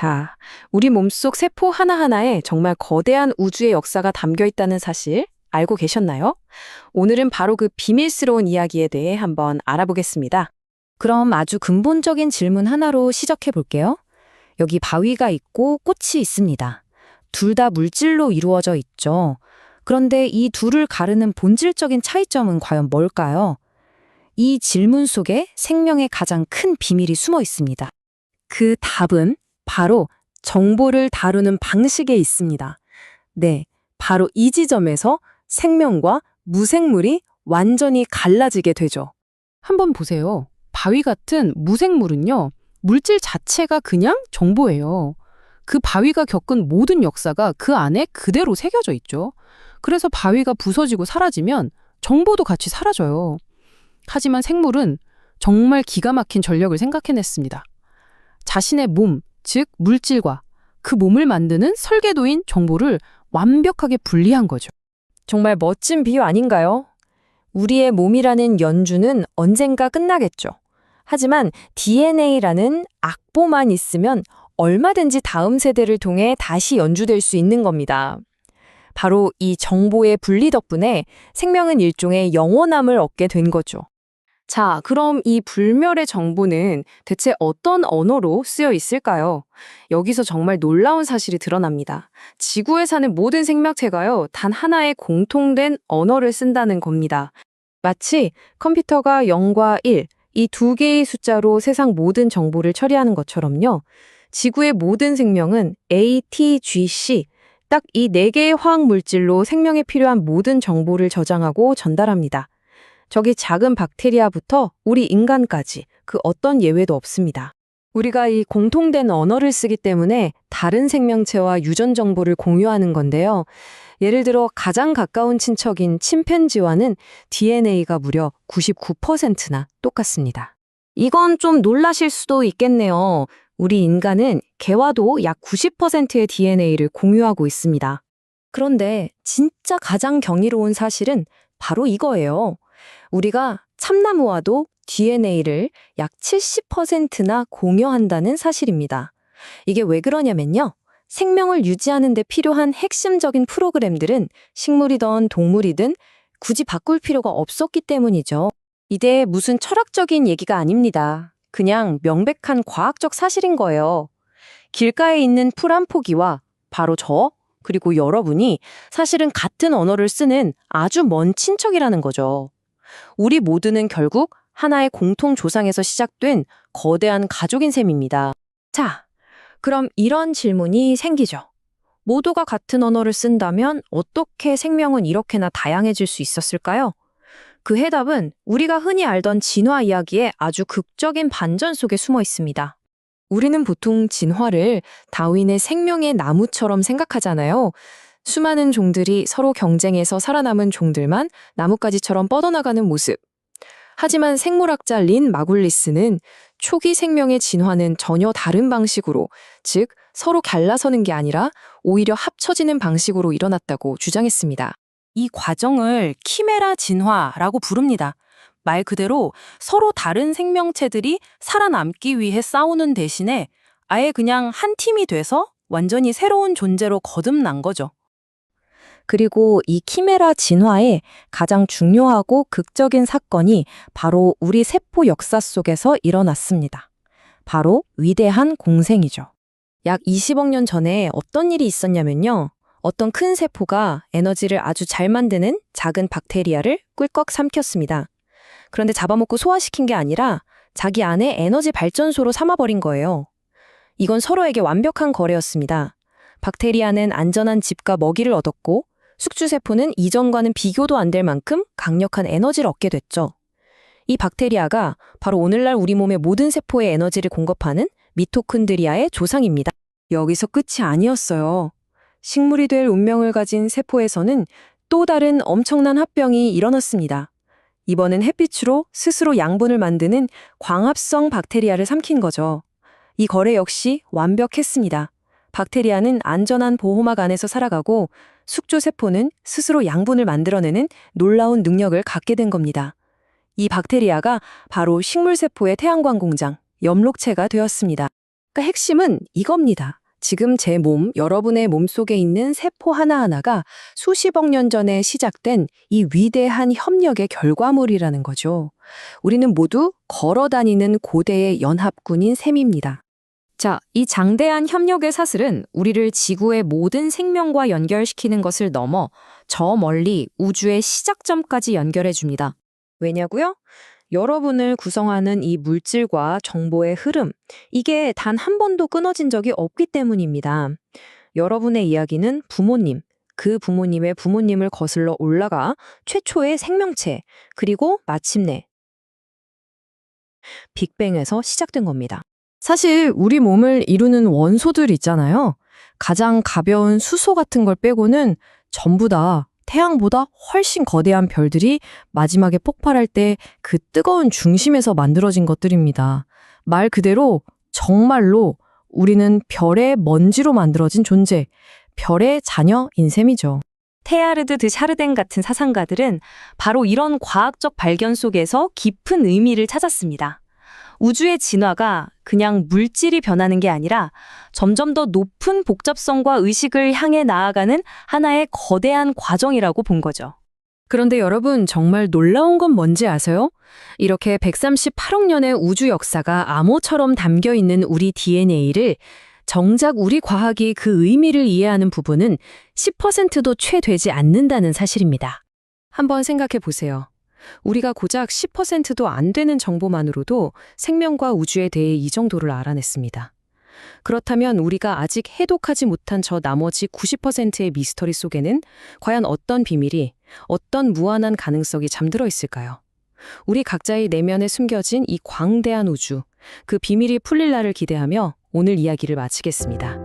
자, 우리 몸속 세포 하나하나에 정말 거대한 우주의 역사가 담겨 있다는 사실 알고 계셨나요? 오늘은 바로 그 비밀스러운 이야기에 대해 한번 알아보겠습니다. 그럼 아주 근본적인 질문 하나로 시작해 볼게요. 여기 바위가 있고 꽃이 있습니다. 둘 다 물질로 이루어져 있죠. 그런데 이 둘을 가르는 본질적인 차이점은 과연 뭘까요? 이 질문 속에 생명의 가장 큰 비밀이 숨어 있습니다. 그 답은 바로 정보를 다루는 방식에 있습니다. 네, 바로 이 지점에서 생명과 무생물이 완전히 갈라지게 되죠. 한번 보세요. 바위 같은 무생물은요, 물질 자체가 그냥 정보예요. 그 바위가 겪은 모든 역사가 그 안에 그대로 새겨져 있죠. 그래서 바위가 부서지고 사라지면 정보도 같이 사라져요. 하지만 생물은 정말 기가 막힌 전력을 생각해냈습니다. 자신의 몸, 즉 물질과 그 몸을 만드는 설계도인 정보를 완벽하게 분리한 거죠. 정말 멋진 비유 아닌가요? 우리의 몸이라는 연주는 언젠가 끝나겠죠. 하지만 DNA라는 악보만 있으면 얼마든지 다음 세대를 통해 다시 연주될 수 있는 겁니다. 바로 이 정보의 분리 덕분에 생명은 일종의 영원함을 얻게 된 거죠. 자, 그럼 이 불멸의 정보는 대체 어떤 언어로 쓰여 있을까요? 여기서 정말 놀라운 사실이 드러납니다. 지구에 사는 모든 생명체가요, 단 하나의 공통된 언어를 쓴다는 겁니다. 마치 컴퓨터가 0과 1, 이 두 개의 숫자로 세상 모든 정보를 처리하는 것처럼요. 지구의 모든 생명은 A, T, G, C, 딱 이 네 개의 화학 물질로 생명에 필요한 모든 정보를 저장하고 전달합니다. 저기 작은 박테리아부터 우리 인간까지 그 어떤 예외도 없습니다. 우리가 이 공통된 언어를 쓰기 때문에 다른 생명체와 유전 정보를 공유하는 건데요. 예를 들어 가장 가까운 친척인 침팬지와는 DNA가 무려 99%나 똑같습니다. 이건 좀 놀라실 수도 있겠네요. 우리 인간은 개와도 약 90%의 DNA를 공유하고 있습니다. 그런데 진짜 가장 경이로운 사실은 바로 이거예요. 우리가 참나무와도 DNA를 약 70%나 공유한다는 사실입니다. 이게 왜 그러냐면요. 생명을 유지하는 데 필요한 핵심적인 프로그램들은 식물이든 동물이든 굳이 바꿀 필요가 없었기 때문이죠. 이게 무슨 철학적인 얘기가 아닙니다. 그냥 명백한 과학적 사실인 거예요. 길가에 있는 풀 한 포기와 바로 저, 그리고 여러분이 사실은 같은 언어를 쓰는 아주 먼 친척이라는 거죠. 우리 모두는 결국 하나의 공통 조상에서 시작된 거대한 가족인 셈입니다. 자, 그럼 이런 질문이 생기죠. 모두가 같은 언어를 쓴다면 어떻게 생명은 이렇게나 다양해질 수 있었을까요? 그 해답은 우리가 흔히 알던 진화 이야기의 아주 극적인 반전 속에 숨어 있습니다. 우리는 보통 진화를 다윈의 생명의 나무처럼 생각하잖아요. 수많은 종들이 서로 경쟁해서 살아남은 종들만 나뭇가지처럼 뻗어나가는 모습. 하지만 생물학자 린 마굴리스는 초기 생명의 진화는 전혀 다른 방식으로, 즉 서로 갈라서는 게 아니라 오히려 합쳐지는 방식으로 일어났다고 주장했습니다. 이 과정을 키메라 진화라고 부릅니다. 말 그대로 서로 다른 생명체들이 살아남기 위해 싸우는 대신에 아예 그냥 한 팀이 돼서 완전히 새로운 존재로 거듭난 거죠. 그리고 이 키메라 진화의 가장 중요하고 극적인 사건이 바로 우리 세포 역사 속에서 일어났습니다. 바로 위대한 공생이죠. 약 20억 년 전에 어떤 일이 있었냐면요. 어떤 큰 세포가 에너지를 아주 잘 만드는 작은 박테리아를 꿀꺽 삼켰습니다. 그런데 잡아먹고 소화시킨 게 아니라 자기 안에 에너지 발전소로 삼아버린 거예요. 이건 서로에게 완벽한 거래였습니다. 박테리아는 안전한 집과 먹이를 얻었고 숙주세포는 이전과는 비교도 안 될 만큼 강력한 에너지를 얻게 됐죠. 이 박테리아가 바로 오늘날 우리 몸의 모든 세포에 에너지를 공급하는 미토콘드리아의 조상입니다. 여기서 끝이 아니었어요. 식물이 될 운명을 가진 세포에서는 또 다른 엄청난 합병이 일어났습니다. 이번엔 햇빛으로 스스로 양분을 만드는 광합성 박테리아를 삼킨 거죠. 이 거래 역시 완벽했습니다. 박테리아는 안전한 보호막 안에서 살아가고 숙주세포는 스스로 양분을 만들어내는 놀라운 능력을 갖게 된 겁니다. 이 박테리아가 바로 식물세포의 태양광 공장, 엽록체가 되었습니다. 그러니까 핵심은 이겁니다. 지금 제 몸, 여러분의 몸속에 있는 세포 하나하나가 수십억 년 전에 시작된 이 위대한 협력의 결과물이라는 거죠. 우리는 모두 걸어다니는 고대의 연합군인 셈입니다. 자, 이 장대한 협력의 사슬은 우리를 지구의 모든 생명과 연결시키는 것을 넘어 저 멀리 우주의 시작점까지 연결해 줍니다. 왜냐고요? 여러분을 구성하는 이 물질과 정보의 흐름, 이게 단 한 번도 끊어진 적이 없기 때문입니다. 여러분의 이야기는 부모님, 그 부모님의 부모님을 거슬러 올라가 최초의 생명체, 그리고 마침내 빅뱅에서 시작된 겁니다. 사실 우리 몸을 이루는 원소들 있잖아요. 가장 가벼운 수소 같은 걸 빼고는 전부 다 태양보다 훨씬 거대한 별들이 마지막에 폭발할 때 그 뜨거운 중심에서 만들어진 것들입니다. 말 그대로 정말로 우리는 별의 먼지로 만들어진 존재, 별의 자녀인 셈이죠. 테야르드 드 샤르댕 같은 사상가들은 바로 이런 과학적 발견 속에서 깊은 의미를 찾았습니다. 우주의 진화가 그냥 물질이 변하는 게 아니라 점점 더 높은 복잡성과 의식을 향해 나아가는 하나의 거대한 과정이라고 본 거죠. 그런데 여러분, 정말 놀라운 건 뭔지 아세요? 이렇게 138억 년의 우주 역사가 암호처럼 담겨 있는 우리 DNA를 정작 우리 과학이 그 의미를 이해하는 부분은 10%도 채 되지 않는다는 사실입니다. 한번 생각해 보세요. 우리가 고작 10%도 안 되는 정보만으로도 생명과 우주에 대해 이 정도를 알아냈습니다. 그렇다면 우리가 아직 해독하지 못한 저 나머지 90%의 미스터리 속에는 과연 어떤 비밀이, 어떤 무한한 가능성이 잠들어 있을까요? 우리 각자의 내면에 숨겨진 이 광대한 우주, 그 비밀이 풀릴 날을 기대하며 오늘 이야기를 마치겠습니다.